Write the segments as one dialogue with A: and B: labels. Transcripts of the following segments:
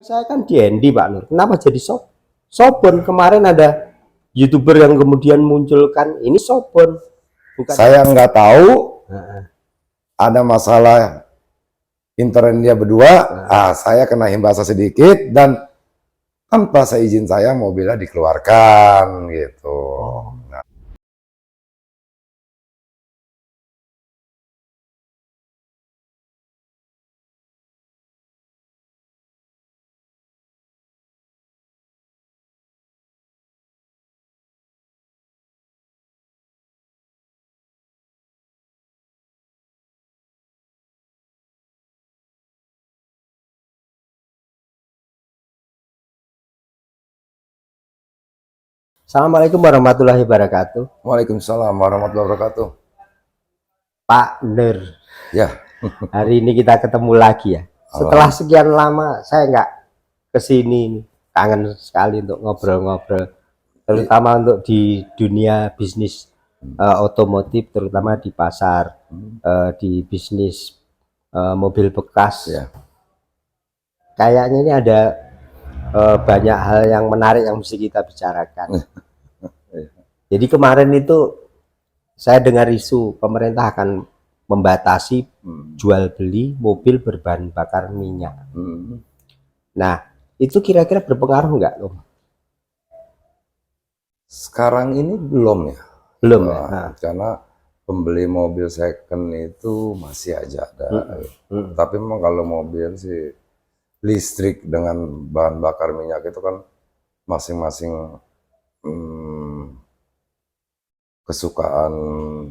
A: Saya kan di Endi Pak Nur, kenapa jadi Sobon? Kemarin ada YouTuber yang kemudian munculkan ini Sobon.
B: Bukan. Saya nggak tahu
A: Nah,
B: ada masalah internet dia berdua. Saya kena imbasnya sedikit dan tanpa seizin saya mobilnya dikeluarkan gitu. Nah.
A: Assalamualaikum warahmatullahi wabarakatuh.
B: Waalaikumsalam warahmatullahi wabarakatuh.
A: Pak Nur.
B: Ya.
A: Hari ini kita ketemu lagi ya. Setelah sekian lama saya nggak kesini, kangen sekali untuk ngobrol-ngobrol, terutama untuk di dunia bisnis otomotif, terutama di pasar, di bisnis mobil bekas.
B: Ya.
A: Kayaknya ini ada banyak hal yang menarik yang mesti kita bicarakan. Jadi kemarin itu saya dengar isu pemerintah akan membatasi jual beli mobil berbahan bakar minyak. Nah, itu kira-kira berpengaruh nggak, Om?
B: Sekarang ini belum ya.
A: Belum ya.
B: Karena pembeli mobil second itu masih aja ada. Tapi memang kalau mobil sih listrik dengan bahan bakar minyak itu kan masing-masing kesukaan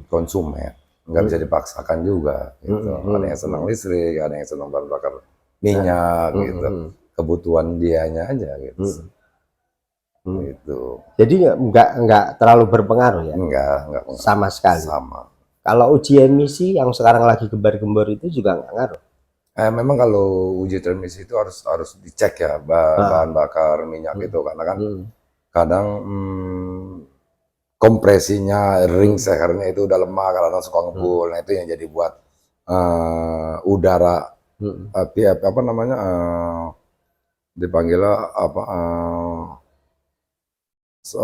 B: konsumen, nggak bisa dipaksakan juga gitu. Ada yang senang listrik, ada yang senang bahan bakar minyak gitu, kebutuhan dianya aja gitu. Gitu.
A: Jadi nggak terlalu berpengaruh ya?
B: Enggak
A: sama sekali.
B: Sama.
A: Kalau uji emisi yang sekarang lagi gembar-gembor itu juga nggak ngaruh.
B: Memang kalau uji emisi itu harus dicek ya bahan bakar minyak itu, karena kan kadang kompresinya ring sehernya itu udah lemah karena suka ngebul. Nah itu yang jadi buat udara apa namanya dipanggilnya apa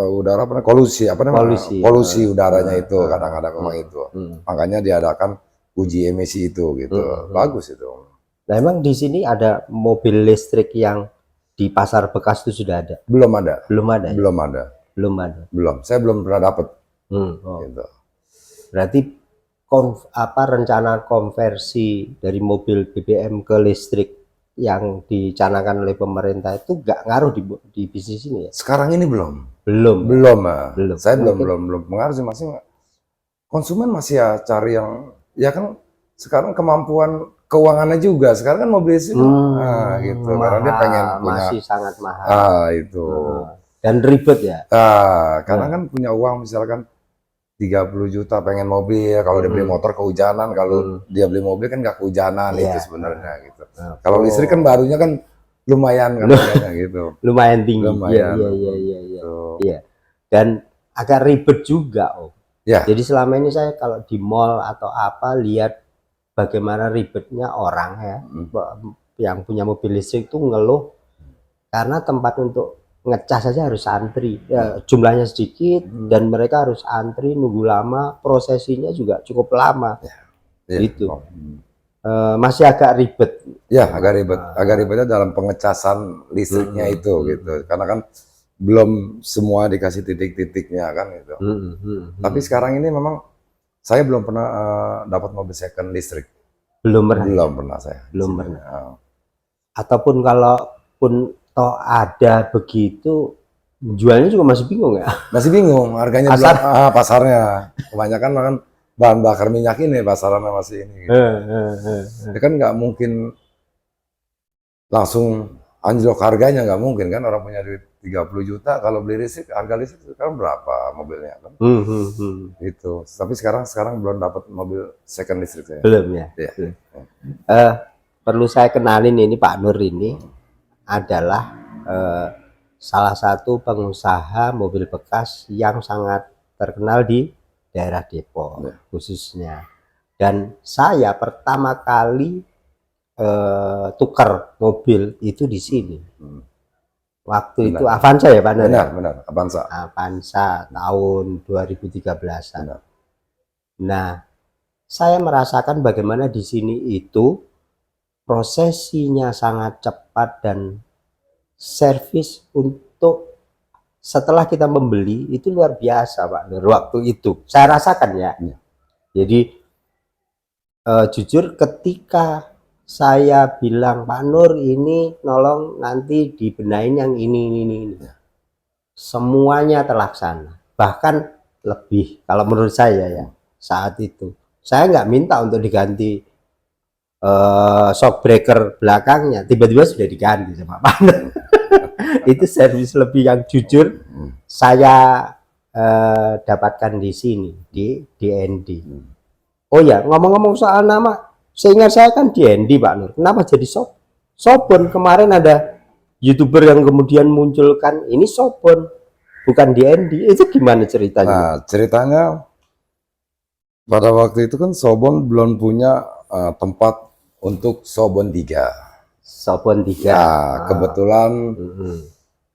B: udara apa polusi apa namanya polusi udaranya itu kadang-kadang memang itu. Makanya diadakan uji emisi itu gitu. Bagus itu.
A: Nah, emang di sini ada mobil listrik yang di pasar bekas itu sudah ada?
B: Belum ada.
A: Belum ada. Ya?
B: Belum ada.
A: Belum ada.
B: Belum. Saya belum pernah dapat. Gitu.
A: Berarti rencana konversi dari mobil BBM ke listrik yang dicanangkan oleh pemerintah itu nggak ngaruh di bisnis ini ya?
B: Sekarang ini belum.
A: Belum.
B: Saya belum pengaruh sih, masih konsumen masih ya cari yang ya kan sekarang kemampuan keuangannya juga. Sekarang kan mobil listrik gitu.
A: Mahal,
B: karena dia pengen punya
A: masih sangat mahal.
B: Itu.
A: Dan ribet ya.
B: Karena kan punya uang misalkan 30 juta pengen mobil, kalau dia beli motor kehujanan, kalau dia beli mobil kan nggak kehujanan itu sebenarnya gitu. Kalau listrik kan barunya kan lumayan kan gitu.
A: Lumayan tinggi.
B: Lumayan.
A: Iya. Dan agak ribet juga, Om.
B: Ya.
A: Jadi selama ini saya kalau di mall atau apa lihat bagaimana ribetnya orang ya, yang punya mobil listrik itu ngeluh karena tempat untuk ngecas saja harus antri, jumlahnya sedikit dan mereka harus antri nunggu lama, prosesinya juga cukup lama. Gitu. Masih agak ribet.
B: Ya, agak ribet. Agak ribetnya dalam pengecasan listriknya itu gitu. Karena kan belum semua dikasih titik-titiknya kan gitu. Tapi sekarang ini memang saya belum pernah dapat mobil second listrik.
A: Belum pernah.
B: Belum pernah saya.
A: Belum pernah. Ataupun kalaupun toh ada begitu, jualnya juga masih bingung ya?
B: Masih bingung, harganya pasarnya. Kebanyakan makan bahan bakar minyak ini pasarannya masih ini. Gitu. Ya kan nggak mungkin langsung anjlok harganya, nggak mungkin kan, orang punya duit 30 juta kalau beli listrik, harga listrik sekarang berapa mobilnya kan? Itu. Tapi sekarang belum dapat mobil second listrik saya.
A: Belum ya? Belum. Perlu saya kenalin ini Pak Nur ini adalah salah satu pengusaha mobil bekas yang sangat terkenal di daerah Depok khususnya. Dan saya pertama kali tukar mobil itu di sini. Waktu
B: Benar.
A: itu Avanza ya Pak Nur?
B: Benar, Avanza.
A: Avanza tahun 2013-an. Nah, saya merasakan bagaimana di sini itu prosesinya sangat cepat dan servis untuk setelah kita membeli itu luar biasa Pak Nur. Waktu itu saya rasakan ya. Jadi jujur ketika saya bilang Pak Nur ini nolong nanti dibenahin yang ini. Semuanya terlaksana. Bahkan lebih kalau menurut saya ya saat itu. Saya nggak minta untuk diganti shock breaker belakangnya. Tiba-tiba sudah diganti sama Pak Nur. Itu servis lebih yang jujur saya dapatkan di sini di DND. Oh ya, ngomong-ngomong soal nama, seingat saya kan DND Pak Nur. Kenapa jadi Sobon? Kemarin ada YouTuber yang kemudian munculkan ini Sobon, bukan DND. Itu gimana ceritanya?
B: Nah, ceritanya pada waktu itu kan Sobon belum punya tempat untuk Sobon 3.
A: Sobon 3.
B: Nah, kebetulan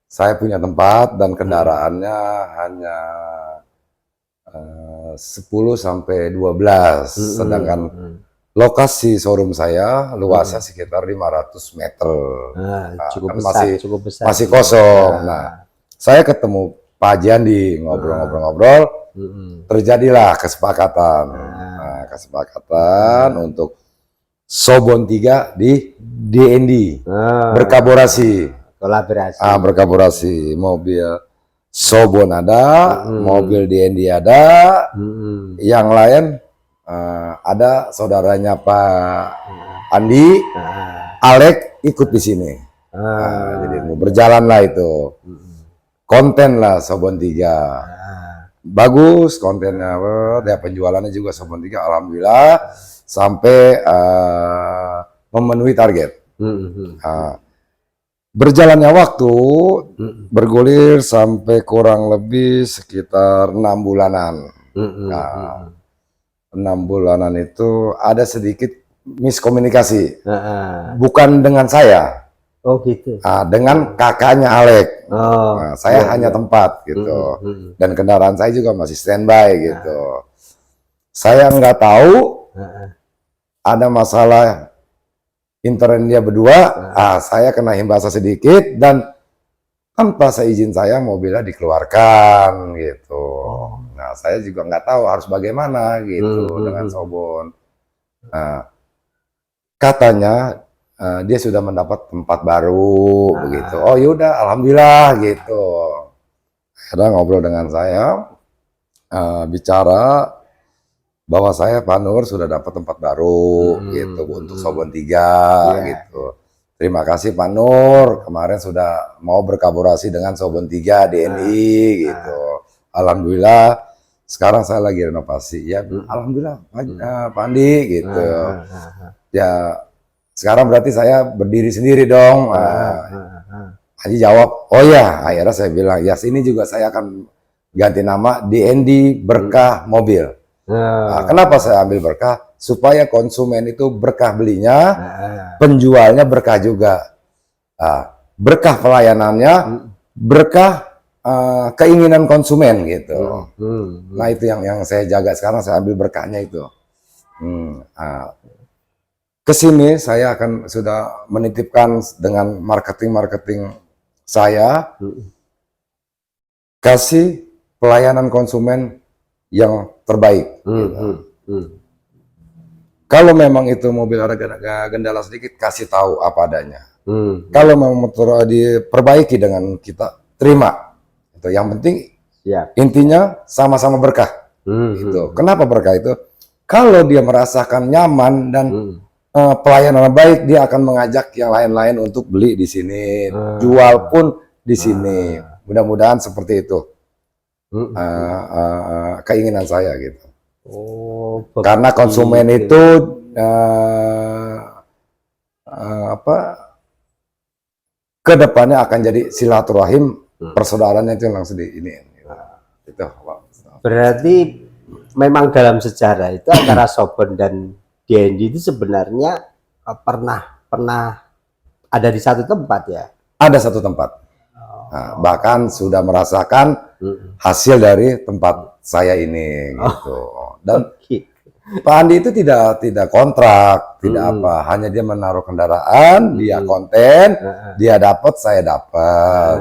B: saya punya tempat dan kendaraannya hanya 10 sampai 12, sedangkan lokasi showroom saya luasnya sekitar 500 meter.
A: Cukup
B: kan
A: besar, cukup besar.
B: masih kosong. Nah, saya ketemu Pak Jandi, ngobrol-ngobrol, terjadilah kesepakatan. Nah, kesepakatan untuk Sobon 3 di DND, berkolaborasi. Berkolaborasi, mobil Sobon ada, mobil DND ada, yang lain ada saudaranya Pak Andi, Alek ikut di sini. Jadi berjalanlah itu, konten lah Sobon 3, bagus kontennya, ya penjualannya juga Sobon 3, alhamdulillah sampai memenuhi target. Berjalannya waktu bergulir sampai kurang lebih sekitar 6 bulanan. 6 bulanan itu ada sedikit miskomunikasi, bukan dengan saya.
A: Oh gitu.
B: Dengan kakaknya Alek. Saya hanya tempat gitu, dan kendaraan saya juga masih standby gitu. Saya nggak tahu ada masalah intern dia berdua, saya kena himbasa sedikit dan tanpa seizin saya mobilnya dikeluarkan gitu. Nah, saya juga nggak tahu harus bagaimana gitu dengan Sobon. Katanya dia sudah mendapat tempat baru begitu. Oh yaudah, alhamdulillah gitu. Akhirnya ngobrol dengan saya, bicara bahwa saya Pak Nur sudah dapat tempat baru gitu untuk Sobon 3 gitu. Terima kasih Pak Nur, kemarin sudah mau berkolaborasi dengan Sobon 3 DNI gitu. Alhamdulillah sekarang saya lagi renovasi. Ya alhamdulillah Pak Andi gitu. Ya sekarang berarti saya berdiri sendiri dong. Haji jawab, oh ya, akhirnya saya bilang, ya sini juga saya akan ganti nama DND Berkah Mobil. Kenapa saya ambil berkah? Supaya konsumen itu berkah belinya, penjualnya berkah juga. Berkah pelayanannya, berkah keinginan konsumen gitu. Nah itu yang saya jaga sekarang, saya ambil berkahnya itu. Kesini saya akan sudah menitipkan dengan marketing saya, kasih pelayanan konsumen yang terbaik. Kalau memang itu mobil ada kendala sedikit, kasih tahu apa adanya. Kalau memang motor diperbaiki dengan kita, terima. Itu yang penting. Intinya sama-sama berkah. Itu. Kenapa berkah itu? Kalau dia merasakan nyaman dan pelayanan baik, dia akan mengajak yang lain-lain untuk beli di sini, jual pun di sini. Mudah-mudahan seperti itu. Keinginan saya gitu. Karena konsumen itu kedepannya akan jadi silaturahim, persaudaraannya itu langsung di ini. Itu.
A: Berarti memang dalam sejarah itu antara Sobon dan DND itu sebenarnya pernah pernah ada di satu tempat ya?
B: Ada satu tempat. Nah, bahkan sudah merasakan hasil dari tempat saya ini gitu. Dan Pak Andi itu tidak kontrak, tidak apa, hanya dia menaruh kendaraan, dia konten, dia dapat, saya dapat.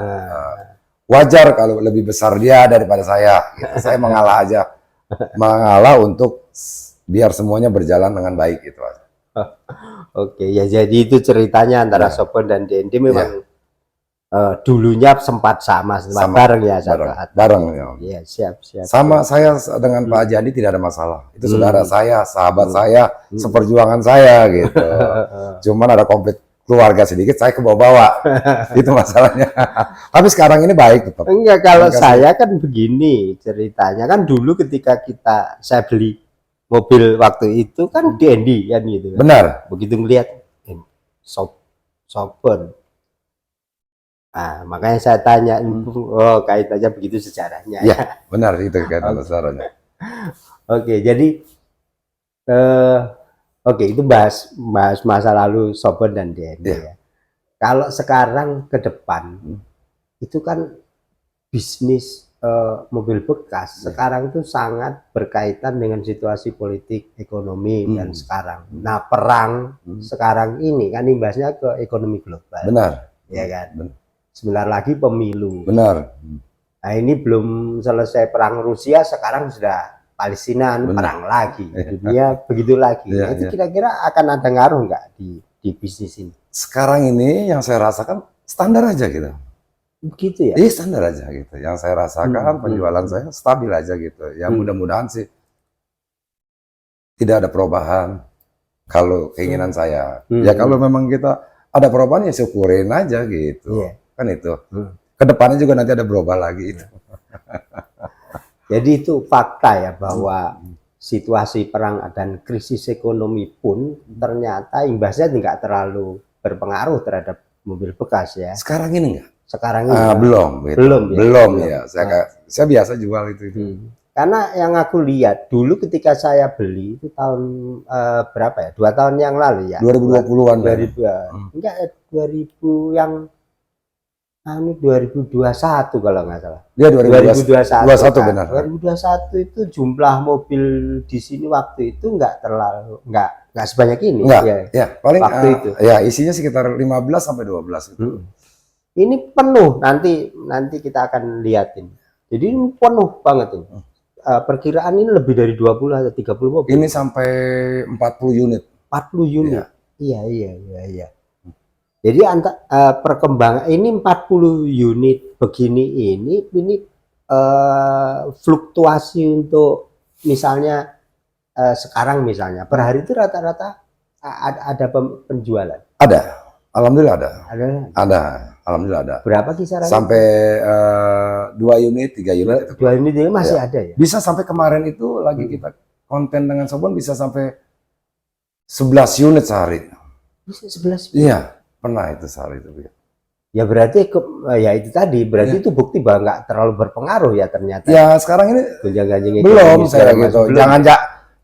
B: Wajar kalau lebih besar dia daripada saya. Gitu. Saya mengalah aja, mengalah untuk biar semuanya berjalan dengan baik gitu.
A: Oke, ya jadi itu ceritanya antara Soben dan DND memang dulunya sempat sama bareng ya,
B: bareng
A: ya. Siap.
B: Sama saya dengan Pak Jandi tidak ada masalah. Itu saudara saya, sahabat saya, seperjuangan saya gitu. Cuman ada konflik keluarga sedikit, saya kebawa-bawa. Itu masalahnya. Tapi sekarang ini baik tetap.
A: Enggak, kalau saya kan begini ceritanya, kan dulu ketika saya beli mobil waktu itu kan DND kan gitu.
B: Benar.
A: Begitu ngelihat Soben. Nah, makanya saya tanya, oh kaitannya begitu sejarahnya.
B: Ya, benar itu kaitan sejarahnya.
A: Oke, jadi itu bahas masa lalu Soben dan DND ya. Kalau sekarang ke depan itu kan bisnis mobil bekas sekarang itu sangat berkaitan dengan situasi politik, ekonomi dan sekarang. Nah, perang sekarang ini kan imbasnya ke ekonomi global.
B: Benar.
A: Ya kan? Benar. Sebentar lagi pemilu.
B: Benar.
A: Nah, ini belum selesai perang Rusia, sekarang sudah Palestina perang lagi. Dunia begitu lagi.
B: Ya,
A: itu kira-kira akan ada ngaruh nggak di bisnis ini?
B: Sekarang ini yang saya rasakan standar aja gitu.
A: Begitu ya?
B: Iya, standar aja gitu. Yang saya rasakan penjualan saya stabil aja gitu. Ya mudah-mudahan sih tidak ada perubahan kalau keinginan saya. Ya kalau memang kita ada perubahan ya syukurin aja gitu. Kan itu. Kedepannya juga nanti ada berubah lagi itu.
A: Jadi itu fakta ya bahwa situasi perang dan krisis ekonomi pun ternyata imbasnya tidak terlalu berpengaruh terhadap mobil bekas ya.
B: Sekarang ini enggak?
A: Sekarang ini
B: belum. Gitu. Belum ya. Saya biasa jual itu.
A: Karena yang aku lihat dulu ketika saya beli itu tahun berapa ya? 2 tahun yang lalu ya.
B: 2020-an.
A: 2000 yang 2021 kalau nggak salah.
B: Ya 2021
A: kan?
B: benar.
A: 2021 itu jumlah mobil di sini waktu itu nggak sebanyak ini.
B: Enggak. Ya, paling
A: waktu itu.
B: Ya isinya sekitar 15 sampai 12 itu.
A: Ini penuh, nanti kita akan lihatin. Jadi ini penuh banget ini. Perkiraan ini lebih dari 20 atau 30 mobil.
B: Ini sampai 40 unit.
A: 40 unit. Iya. Jadi perkembangan ini 40 unit begini ini fluktuasi untuk misalnya sekarang misalnya per hari itu rata-rata ada penjualan.
B: Ada. Alhamdulillah ada. Alhamdulillah ada.
A: Berapa kisarannya?
B: Sampai 2 unit, 3 unit.
A: 2 unit ini masih ada ya?
B: Bisa sampai kemarin itu lagi kita konten dengan Soben bisa sampai 11 unit sehari.
A: Bisa 11 unit?
B: Iya, pernah itu sehari itu.
A: Ya berarti ya itu tadi, berarti itu bukti bahwa nggak terlalu berpengaruh ya ternyata.
B: Ya sekarang ini belum saya gitu.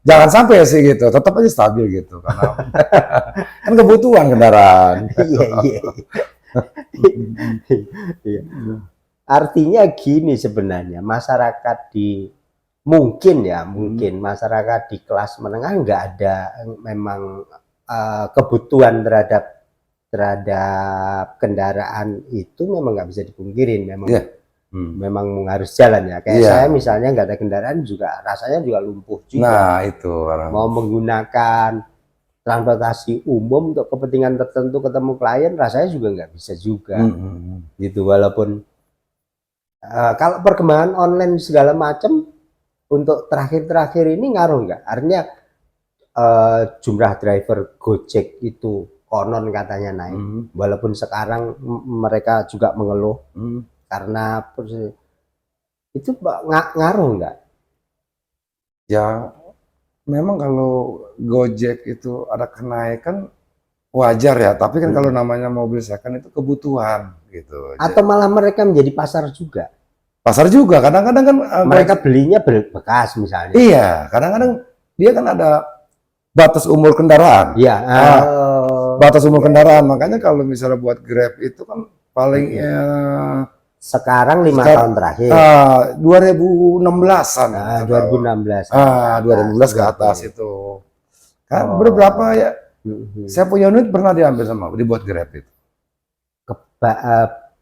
B: Jangan sampai sih gitu, tetap aja stabil gitu karena kan kebutuhan kendaraan.
A: Iya. Artinya gini sebenarnya masyarakat mungkin masyarakat di kelas menengah nggak ada memang kebutuhan terhadap kendaraan itu memang nggak bisa dipungkirin memang harus jalan ya. Kayak saya misalnya nggak ada kendaraan juga rasanya juga lumpuh juga.
B: Nah itu
A: mau menggunakan transportasi umum untuk kepentingan tertentu ketemu klien rasanya juga nggak bisa juga gitu. Walaupun kalau perkembangan online segala macam untuk terakhir ini ngaruh nggak? Artinya jumlah driver Gojek itu konon katanya naik, walaupun sekarang mereka juga mengeluh karena itu ngaruh nggak?
B: Ya memang kalau Gojek itu ada kenaikan wajar ya, tapi kan kalau namanya mobil second itu kebutuhan gitu.
A: Atau malah mereka menjadi pasar juga?
B: Pasar juga, kadang-kadang kan
A: mereka belinya bekas misalnya.
B: Iya, kadang-kadang dia kan ada batas umur kendaraan.
A: Iya.
B: batas umur kendaraan. Makanya kalau misalnya buat Grab itu kan paling
A: sekarang 5
B: sekarang,
A: tahun terakhir.
B: 2016-an.
A: 2016.
B: 2016 ke atas itu. Kan beberapa ya. Saya punya unit pernah diambil sama dibuat Grab itu.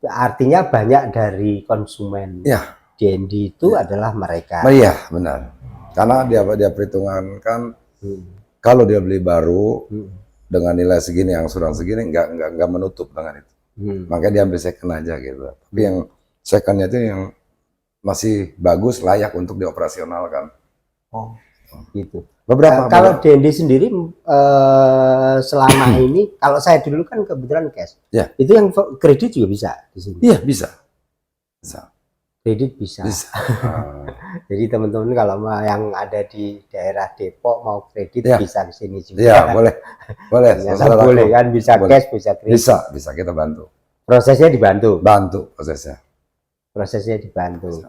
A: Artinya banyak dari konsumen
B: Ya.
A: DND itu adalah mereka.
B: Iya, benar. Karena dia perhitungan kan kalau dia beli baru dengan nilai segini, yang sudah segini nggak menutup dengan itu. Makanya dia ambil second aja gitu. Tapi yang secondnya itu yang masih bagus, layak untuk dioperasionalkan.
A: Oh, gitu.
B: beberapa.
A: Kalau DND sendiri selama ini, kalau saya dulu kan kebetulan cash.
B: Ya.
A: Itu yang kredit juga bisa di sini.
B: Iya, bisa.
A: Kredit bisa. Jadi teman-teman kalau yang ada di daerah Depok mau kredit bisa ke sini juga.
B: Iya, boleh. Boleh.
A: Boleh kan, bisa cash, bisa kredit.
B: Bisa kita bantu.
A: Prosesnya dibantu.
B: Prosesnya
A: dibantu.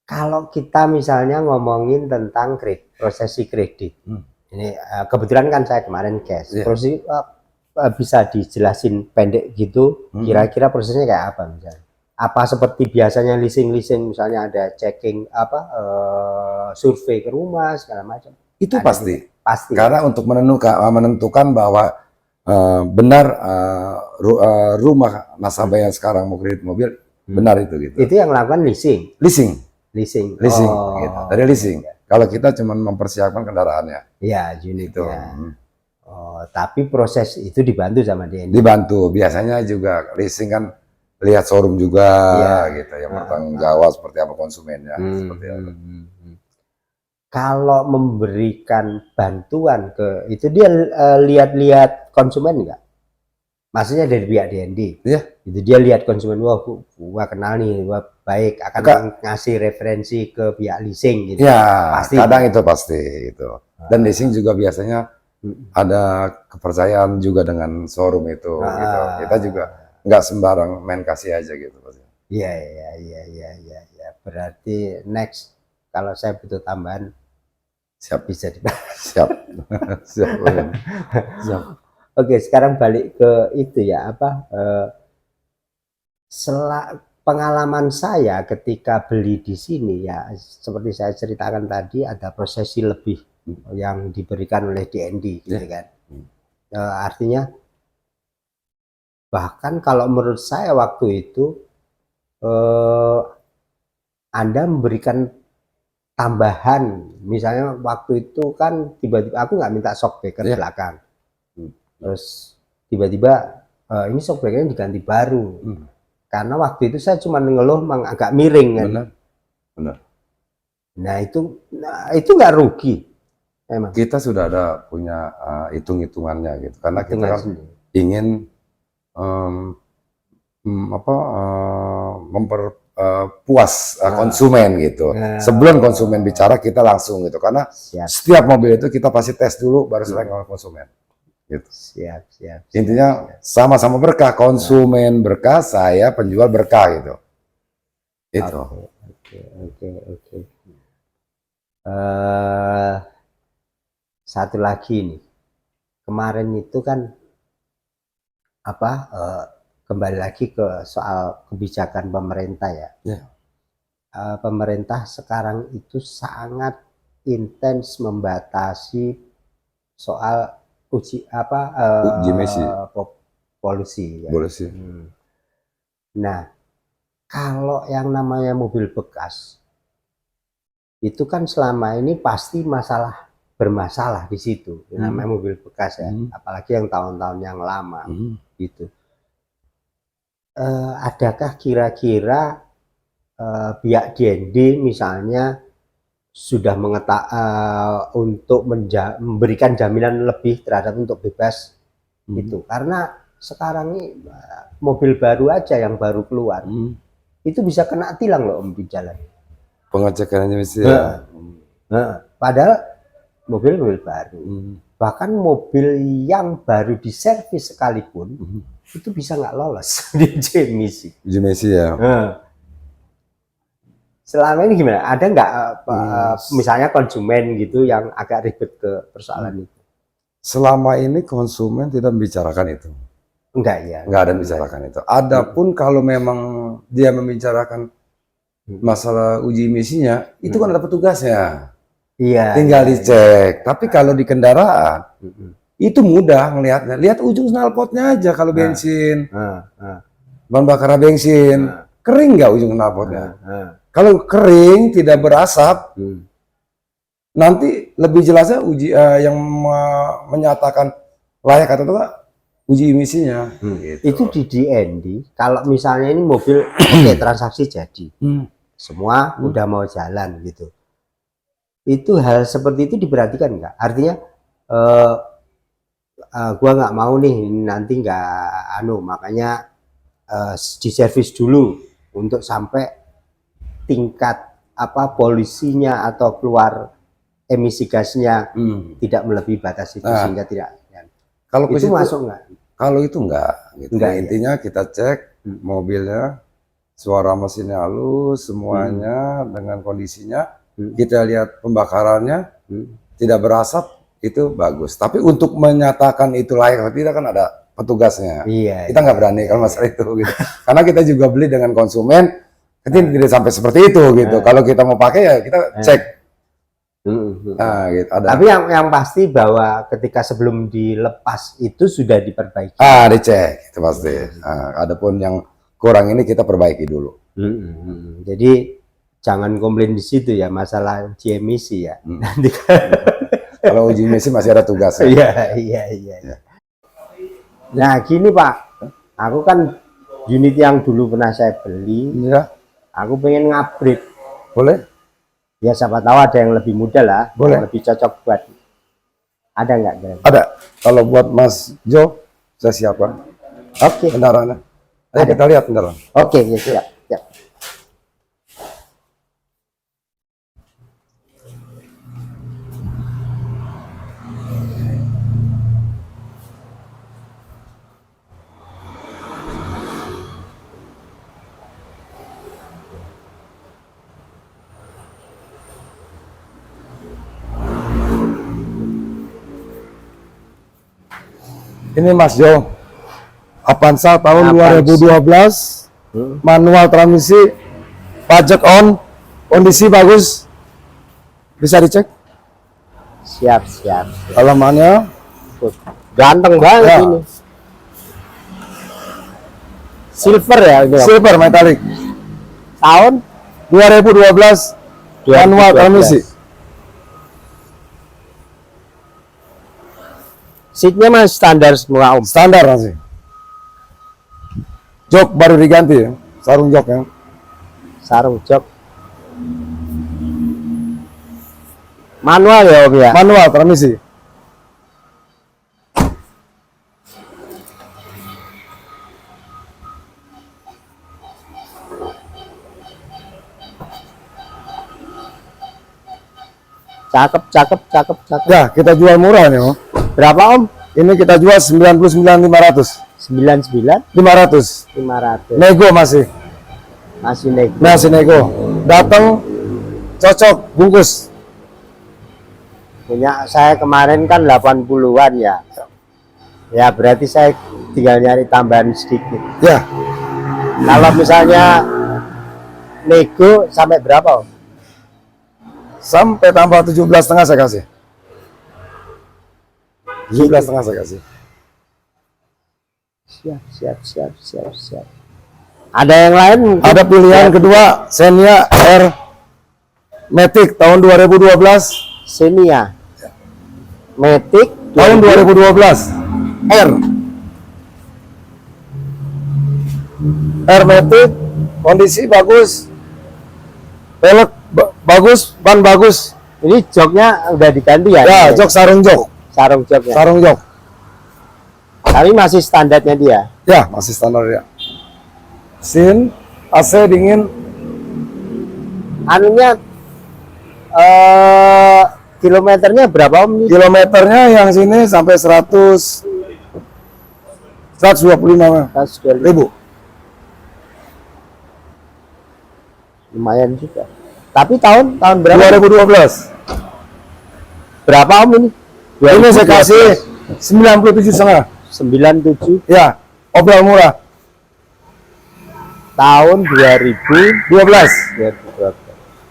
A: Kalau kita misalnya ngomongin tentang prosesi kredit. Ini kebetulan kan saya kemarin cash. Proses bisa dijelasin pendek gitu. Kira-kira prosesnya kayak apa misalnya? Apa seperti biasanya leasing misalnya ada checking survei ke rumah segala macam.
B: Itu pasti.
A: Pasti.
B: Karena untuk menentukan bahwa benar rumah nasabah yang sekarang mau kredit mobil benar itu gitu.
A: Itu yang melakukan leasing.
B: Leasing gitu. Dari leasing. Kalau kita cuma mempersiapkan kendaraannya.
A: Iya, unit itu. Tapi proses itu dibantu sama dia.
B: Dibantu. Biasanya juga leasing kan lihat showroom juga gitu, yang bertanggung jawab seperti apa konsumennya. Seperti apa.
A: Kalau memberikan bantuan ke itu dia lihat-lihat konsumen enggak? Maksudnya dari pihak DND.
B: Iya.
A: Itu dia lihat konsumen, wah gua kenal nih, gua baik, akan ngasih referensi ke pihak leasing gitu.
B: Ya, pasti. Kadang itu pasti itu. Dan leasing juga biasanya ada kepercayaan juga dengan showroom itu gitu. Kita juga nggak sembarang main kasih aja gitu.
A: Iya. Berarti next kalau saya butuh tambahan bisa
B: siap.
A: Oke, sekarang balik ke itu ya, pengalaman saya ketika beli di sini ya, seperti saya ceritakan tadi, ada prosesi lebih yang diberikan oleh DND gitu kan. Artinya bahkan kalau menurut saya waktu itu Anda memberikan tambahan, misalnya waktu itu kan tiba-tiba aku nggak minta shockbreaker belakang, terus tiba-tiba ini shockbreakernya diganti baru, karena waktu itu saya cuma ngeluh agak miring kan.
B: Benar.
A: Nah itu nggak rugi, emang.
B: Kita sudah ada punya hitung-hitungannya gitu, karena kita kan ingin memperpuas konsumen gitu. Sebelum konsumen bicara kita langsung gitu, karena setiap mobil itu kita pasti tes dulu baru selesai konsumen. Gitu.
A: Siap.
B: Intinya sama-sama berkah, konsumen berkah, saya penjual berkah gitu. Itu.
A: Oke. Satu lagi nih, kemarin itu kan kembali lagi ke soal kebijakan pemerintah ya. Pemerintah sekarang itu sangat intens membatasi soal uji emisi polusi. Ya. Nah, kalau yang namanya mobil bekas itu kan selama ini pasti bermasalah di situ. Namanya mobil bekas ya, apalagi yang tahun-tahun yang lama gitu. Adakah kira-kira pihak DND misalnya sudah untuk memberikan jaminan lebih terhadap untuk bebas itu, karena sekarang ini mobil baru aja yang baru keluar itu bisa kena tilang loh di jalan.
B: Pengecekan emisi.
A: Padahal mobil baru, bahkan mobil yang baru diservis sekalipun itu bisa nggak lolos di uji emisi
B: ya.
A: Selama ini gimana? Ada nggak misalnya konsumen gitu yang agak ribet ke persoalan itu?
B: selama ini konsumen tidak membicarakan itu.
A: Enggak ya.
B: Nggak ada membicarakan itu. Adapun kalau memang dia membicarakan masalah uji emisinya, itu kan ada petugasnya.
A: Iya.
B: Tinggal dicek. Tapi kalau di kendaraan, itu mudah ngelihatnya. Lihat ujung knalpotnya aja kalau bensin. Bahan bakar bensin. Kering nggak ujung knalpotnya? Kalau kering, tidak berasap, nanti lebih jelasnya yang menyatakan layak atau tidak uji emisinya. Gitu.
A: Itu di DND. Kalau misalnya ini mobil oke, transaksi jadi, semua udah mau jalan gitu. Itu hal seperti itu diperhatikan nggak? Artinya gua nggak mau nih nanti nggak makanya diservis dulu untuk sampai tingkat polusinya atau keluar emisi gasnya tidak melebihi batas itu sehingga tidak.
B: Kalau
A: itu masuk nggak?
B: Kalau itu enggak, gitu.
A: Enggak,
B: intinya kita cek mobilnya, suara mesinnya halus, semuanya dengan kondisinya. Kita lihat pembakarannya tidak berasap, itu bagus. Tapi untuk menyatakan itu layak atau tidak kan ada petugasnya.
A: Iya.
B: Kita nggak berani kalau masalah itu, gitu. Karena kita juga beli dengan konsumen, tidak sampai seperti itu, gitu. Kalau kita mau pakai ya kita cek. Nah, gitu.
A: Tapi yang pasti bahwa ketika sebelum dilepas itu sudah diperbaiki.
B: Dicek itu pasti. Adapun yang kurang ini kita perbaiki dulu.
A: Jadi jangan komplain di situ ya masalah uji emisi ya. Nanti
B: kalau uji emisi masih ada tugasnya.
A: Iya. Nah gini Pak, aku kan unit yang dulu pernah saya beli, aku pengen ngupgrade.
B: Boleh?
A: Ya siapa tahu ada yang lebih muda lah,
B: boleh,
A: yang lebih cocok buat. Ada nggak?
B: Ada. Kalau buat Mas Jo, saya siapkan.
A: Oke.
B: Kendaraannya. Ayo kita lihat kendaraan.
A: Oke, ya siap.
B: Ini Mas Jo, Avanza tahun 2012, manual transmisi, pajak on, kondisi bagus, bisa dicek.
A: Siap.
B: Halamannya
A: ganteng banget ini. Silver ya ini.
B: Silver metalik.
A: Tahun
B: 2012, manual transmisi.
A: Seatnya masih standar semua Om.
B: Standar masih. Jok baru diganti ya, sarung jok ya.
A: Sarung jok. Manual ya Om ya.
B: Manual transmisi.
A: Cakep.
B: Ya kita jual murah nih Om.
A: Berapa Om?
B: Ini kita jual 99.500.
A: 500.
B: Nego masih nego. Datang cocok bungkus.
A: Punya saya kemarin kan 80-an ya. Ya berarti saya tinggal nyari tambahan sedikit.
B: Ya.
A: Kalau misalnya nego sampai berapa Om?
B: Sampai tambah 17,5 saya kasih. 17,5 saya kasih.
A: Siap. Ada yang lain?
B: Ada pilihan kedua, Xenia R Matic tahun 2012.
A: Xenia Matic
B: tahun 2012. R Matic, kondisi bagus, pelek bagus, ban bagus.
A: Ini joknya udah diganti ya?
B: Ya, jok sarung jok. Sarung jok.
A: Tapi masih standarnya dia?
B: Ya, masih standar ya. Sin, AC dingin.
A: Anunya kilometernya berapa Om?
B: Kilometernya yang sini sampai 125.000.
A: Lumayan juga. Tapi tahun berapa?
B: 2012.
A: Berapa Om ini?
B: Ini saya kasih 97,5.
A: 97
B: Ya, obral murah.
A: tahun 2012.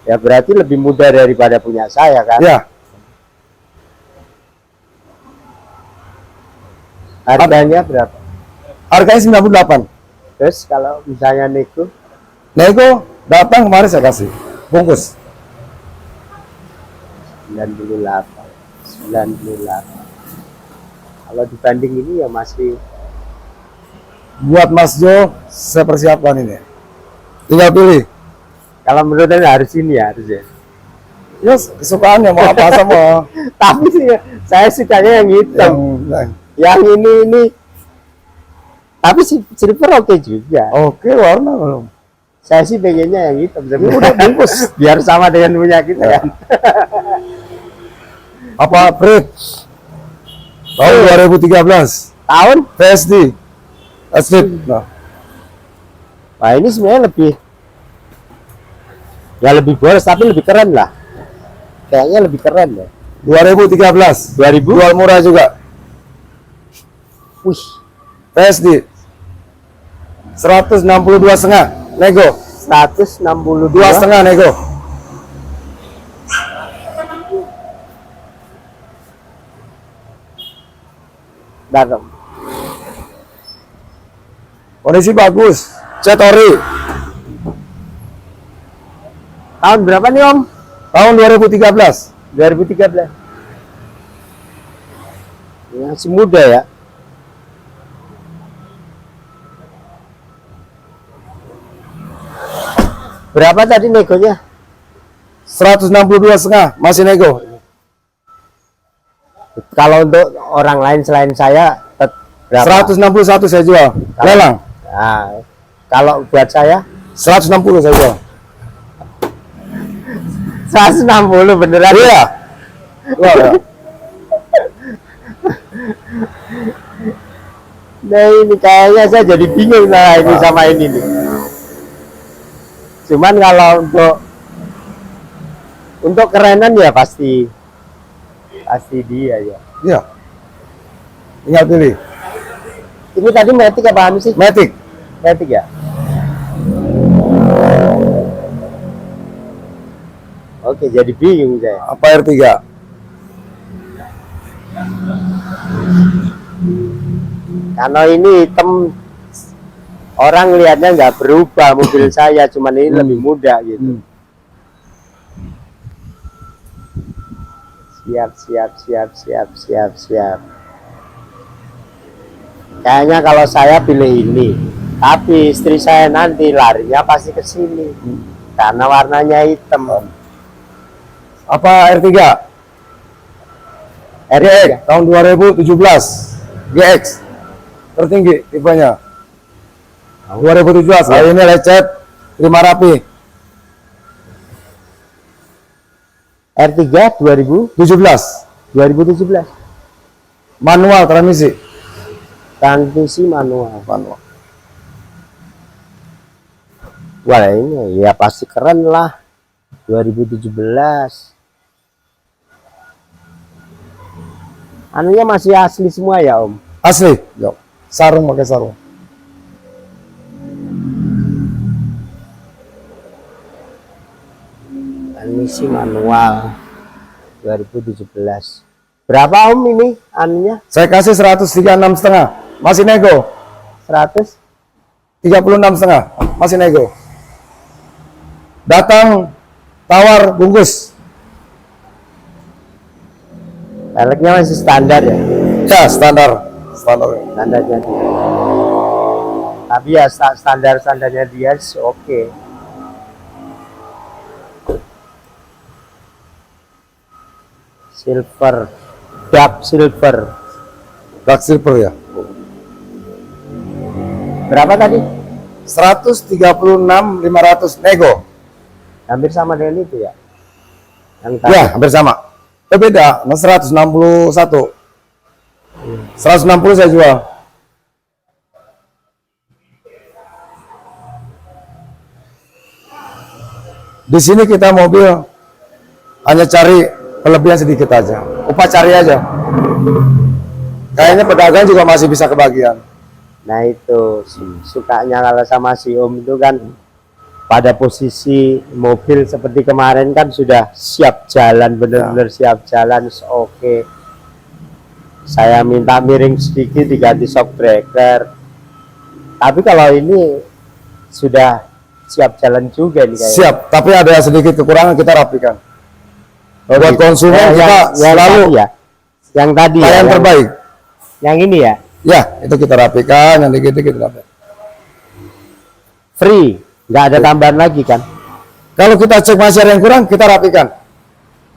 A: Ya berarti lebih mudah daripada punya saya kan.
B: Ya,
A: Harganya berapa?
B: harganya 98.
A: Terus kalau misalnya nego
B: Nego datang kemarin saya kasih bungkus.
A: 98. Kalau dibanding ini ya masih
B: Buat Mas Jo, saya persiapkan ini. Tinggal pilih.
A: kalau menurut saya harus ini ya harus ya.
B: Yes, kesukaannya mau apa sama.
A: Tapi sih saya sukanya yang hitam. Yang ini tapi silver oke juga.
B: Oke, warna belum.
A: Saya sih pengennya yang hitam
B: Udah bungkus.
A: biar sama dengan punya kita
B: Ya.
A: kan.
B: Apa Fred? Tahun 2013.
A: Tahun
B: PSD. Asli. Nah,
A: wah ini sebenarnya lebih boros tapi lebih keren lah. Kayaknya lebih keren ya.
B: 2013.
A: 2000
B: Jual murah juga.
A: wih
B: PSD. 162,5 nego.
A: 162
B: 2,5 nego.
A: dalam.
B: Kondisi bagus. Cat ori.
A: Tahun berapa nih Om?
B: Tahun 2013.
A: 2013. Ya, masih muda ya. Berapa tadi negonya?
B: 162,5 masih nego.
A: Kalau untuk orang lain selain saya berapa?
B: 161 saya jual. Lelang.
A: Nah, kalau buat saya
B: 160 saya jual.
A: 160 beneran.
B: Iya. Wah, ya.
A: Nah ini kayaknya saya jadi bingung nah ini sama ini nih. Cuman kalau untuk kerenan ya pasti dia ya.
B: Iya. Tinggal pilih.
A: Ini tadi Matic apa anu sih?
B: Matic.
A: Matic ya. Oke, jadi bingung saya.
B: Apa R3?
A: Karena ini hitam, orang lihatnya nggak berubah mobil saya, cuman ini lebih muda gitu. Siap. Kayaknya kalau saya pilih ini, tapi istri saya nanti larinya pasti ke sini karena warnanya hitam.
B: Apa R3?
A: RX
B: Tahun 2017. GX. Tertinggi tipenya. 2017. Hari ini lecet, terima rapi.
A: R3 2017.
B: Manual transmisi.
A: Transmisi manual. Wah ini ya pasti keren lah. 2017. Anunya masih asli semua ya Om?
B: Asli. Yo. Sarung pakai sarung.
A: Transmisi manual 2017. Berapa Om ini anunya?
B: Saya kasih 136,5. Masih nego.
A: 100?
B: 36,5. Masih nego. Datang tawar bungkus.
A: Peleknya masih standar ya?
B: Ya, standarnya.
A: Standarnya dia. Tapi ya standarnya dia oke. Silver, dark silver.
B: Dark silver ya.
A: Berapa tadi?
B: 136.500 nego.
A: Hampir sama dengan itu ya? Yang tadi.
B: Ya, hampir sama. Beda, 161. 160 saya jual. Di sini kita mobil hanya cari kelebihan sedikit aja. Upah cari aja. Kayaknya pedagang juga masih bisa kebagian.
A: Nah itu sukanya kalau sama si Om itu kan pada posisi mobil seperti kemarin kan sudah siap jalan, benar-benar siap jalan, oke. Saya minta miring sedikit diganti shock breaker. Tapi kalau ini sudah siap jalan juga nih kayaknya.
B: Siap, tapi ada sedikit kekurangan, kita rapikan. Buat konsumen kita selalu
A: ya. Yang tadi ya,
B: yang terbaik.
A: Yang ini ya.
B: Ya, itu kita rapikan, yang dikit-dikit rapikan.
A: Free, nggak ada tambahan lagi kan?
B: Kalau kita cek masih ada yang kurang, kita rapikan.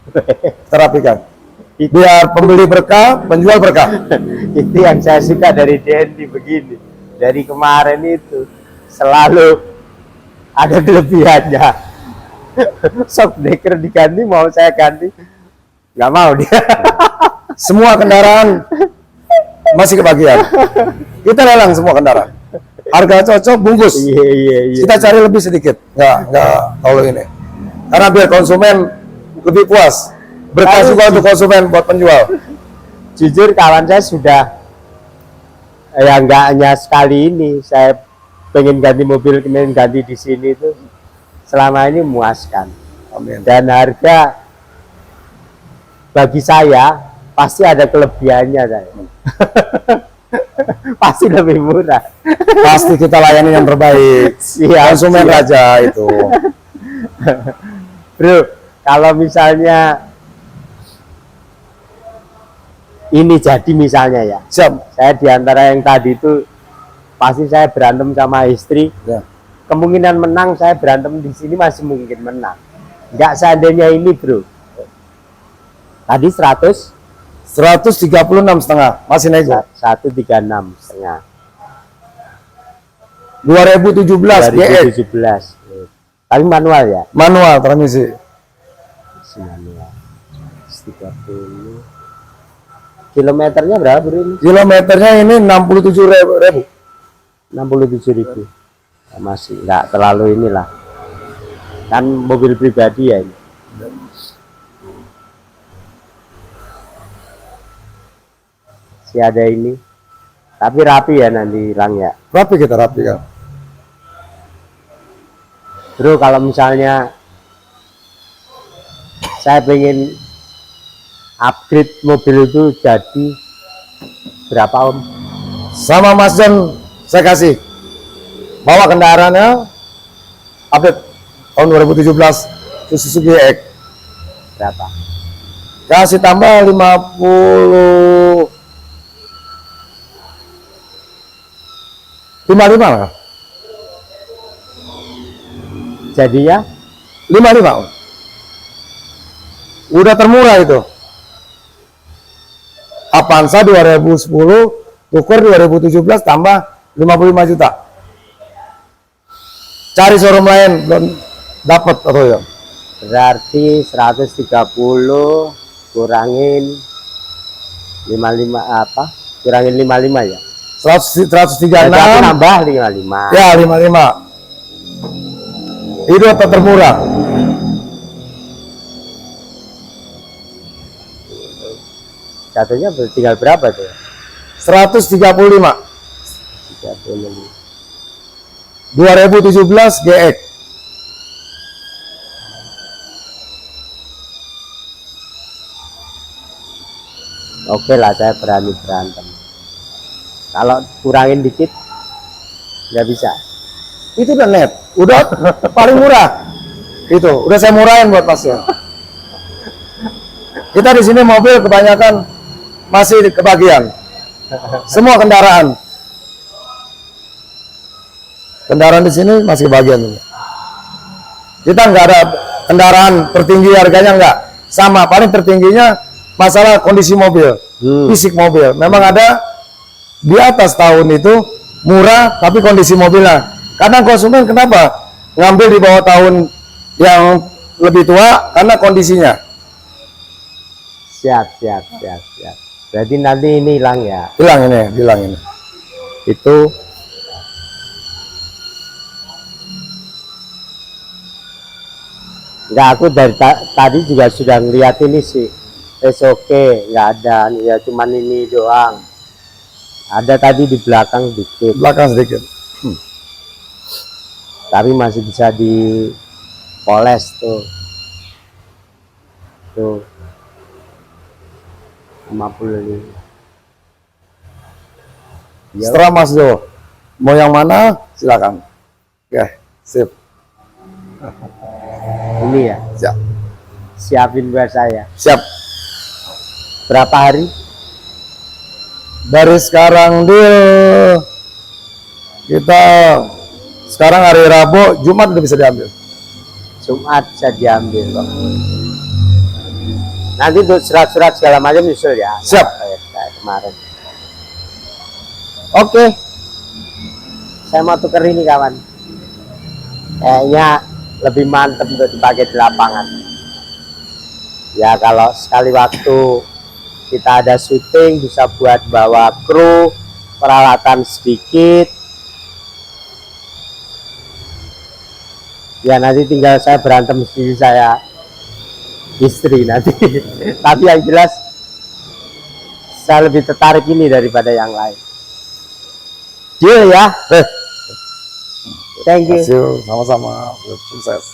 B: Kita rapikan. Biar pembeli berkah, penjual berkah.
A: Itu yang saya suka dari DND begini. Dari kemarin itu selalu ada kelebihannya. Shock breaker diganti, mau saya ganti, nggak mau dia.
B: Semua kendaraan masih kebagian. Kita lelang semua kendaraan. Harga cocok, bungkus.
A: Iya.
B: Kita cari lebih sedikit. Nggak kalau ini. Karena biar konsumen lebih puas. Berkah juga untuk konsumen buat penjual.
A: Jujur kawan saya sudah nggak hanya sekali ini. Saya pengen ganti mobil, pengen ganti di sini itu selama ini memuaskan.
B: Amin.
A: Dan harga bagi saya pasti ada kelebihannya saya. Pasti lebih murah.
B: Pasti kita layani yang terbaik. Konsumen raja itu.
A: Bro, kalau misalnya ini jadi misalnya ya.
B: Siap.
A: Saya diantara yang tadi itu pasti saya berantem sama istri.
B: Ya.
A: Kemungkinan menang saya berantem di sini masih mungkin menang. Nggak seandainya ini bro. Tadi
B: 136,5 masih nego.
A: 136,5.
B: 2017 GX.
A: 2017. Tapi manual ya?
B: Manual transmisi.
A: Manual. 30. Kilometernya berapa bro ini?
B: Kilometernya ini 67.000.
A: 67.000. Masih nggak terlalu inilah. Kan mobil pribadi ya ini. Si ada ini. Tapi rapi ya nanti hilang ya.
B: Rapi, kita rapikan.
A: Bro, kalau misalnya saya pengen upgrade mobil itu jadi berapa Om?
B: Sama Mas John saya kasih. Bawa kendaraannya update tahun 2017 Suzuki GX.
A: Berapa?
B: Kasih tambah 55 lah.
A: Jadinya
B: 55. Udah termurah itu. Avanza 2010 tuker 2017 tambah 55 juta. Cari showroom lain belum dapat atau ya.
A: berarti 130 kurangin 55 apa? Kurangin 55 ya?
B: 136
A: nambah 55.
B: ya 55. Itu termurah.
A: Jatuhnya tinggal berapa tuh?
B: 135.
A: 35.
B: 2017 GX.
A: Oke lah, saya berani berantem. Kalau kurangin dikit nggak bisa.
B: Itu udah net, udah paling murah. Itu udah saya murahin buat Mas ya. Kita di sini mobil kebanyakan masih kebagian. Semua kendaraan di sini masih kebagian. Kita nggak ada kendaraan tertinggi harganya, nggak sama. Paling tertingginya masalah kondisi mobil, fisik mobil. Memang ada di atas tahun itu murah, tapi kondisi mobilnya. Karena konsumen kenapa ngambil di bawah tahun yang lebih tua? Karena kondisinya.
A: Siap. Berarti nanti ini hilang ya?
B: Hilang ini.
A: Itu nggak, aku dari tadi juga sudah ngeliat ini sih. Oke, nggak ada ya, cuman ini doang. Ada tadi di belakang dikit,
B: Belakang sedikit.
A: tapi masih bisa dipoles tuh. Tuh. 55. Ya,
B: Setelah Mas Jo, mau yang mana? Silakan. Oke, sip.
A: ini ya.
B: Siap.
A: Siapin buat saya.
B: Siap.
A: Berapa hari?
B: Dari sekarang deal. Kita sekarang hari Rabu, Jumat udah bisa diambil.
A: Jumat bisa diambil kok. Nanti untuk surat-surat segala macam nyusul ya.
B: Siap.
A: Kayak kemarin. Oke. Saya mau tuker ini kawan. Kayaknya lebih mantep untuk dipakai di lapangan. Ya kalau sekali waktu kita ada syuting bisa buat bawa kru, peralatan sedikit. Ya nanti tinggal saya berantem sendiri saya istri nanti. Tapi yang jelas saya lebih tertarik ini daripada yang lain. Deal ya. Thank you.
B: Sama-sama. Sukses.